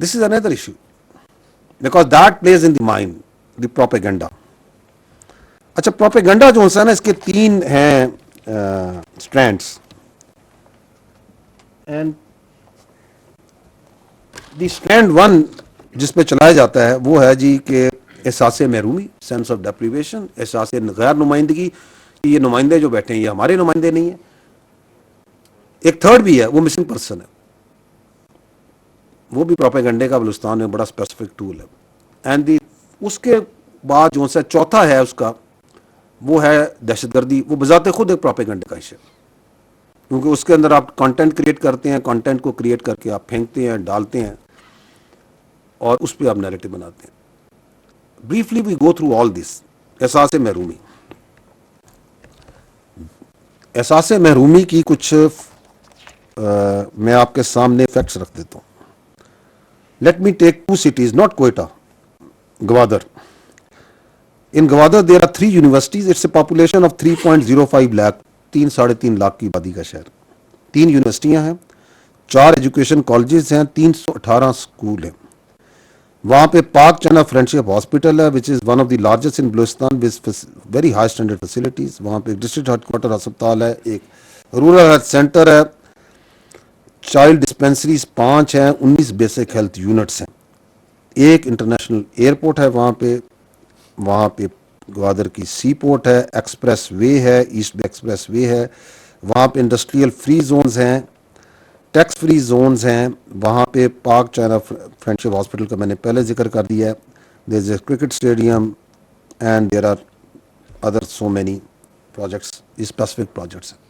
This is another issue because that plays in the mind, the propaganda. اچھا propaganda جو ہے نا اس کے تین ہیں اسٹرینڈس. اینڈ دی اسٹرینڈ ون جس پہ چلایا جاتا ہے وہ ہے جی کہ احساس محرومی، سینس آف ڈیپریویشن، احساس غیر نمائندگی، یہ نمائندے جو بیٹھے ہیں یہ ہمارے نمائندے نہیں ہیں. ایک تھرڈ بھی ہے، وہ مسنگ پرسن ہے، وہ بھی پروپیگنڈے کا بلوچستان میں بڑا اسپیسیفک ٹول ہے. اینڈ اس کے بعد جو ہے چوتھا ہے اس کا وہ ہے دہشت گردی. وہ بذات خود ایک پروپیگنڈے کا عشق ہے، کیونکہ اس کے اندر آپ کانٹینٹ کریٹ کرتے ہیں، کانٹینٹ کو کریٹ کر کے آپ پھینکتے ہیں، ڈالتے ہیں اور اس پہ آپ نیریٹو بناتے ہیں. Briefly we go through all this. احساس محرومی، احساس محرومی کی کچھ میں آپ کے سامنے فیکٹس رکھ دیتا ہوں. Let me take 2 cities, not Quetta, Gwadar. In Gwadar there are 3 universities. It's a population of 3.05 lakh, 3.5 lakh کی آبادی کا شہر. 3 یونیورسٹیاں ہیں، 4 ایجوکیشن کالجز ہیں، 318 اسکول ہیں. وہاں پہ پاک چنا فرینڈشپ ہاسپٹل ہے which is one of the largest in Balochistan with very high standard facilities. وہاں پہ ڈسٹرکٹ ہیڈ کوارٹر ہسپتال ہے، ایک رورل ہیلتھ سینٹر ہے، چائلڈ ڈسپینسریز 5 ہیں، 19 بیسک ہیلتھ یونٹس ہیں، ایک انٹرنیشنل ایئرپورٹ ہے وہاں پہ گوادر کی سی پورٹ ہے، ایکسپریس وے ہے، ایسٹ بے ایکسپریس وے ہے. وہاں پہ انڈسٹریل فری زونز ہیں، ٹیکس فری زونز ہیں. وہاں پہ پاک چائنا فرینڈشپ ہاسپٹل کا میں نے پہلے ذکر کر دیا ہے. There is a cricket stadium and there are other so many projects, specific projects ہیں.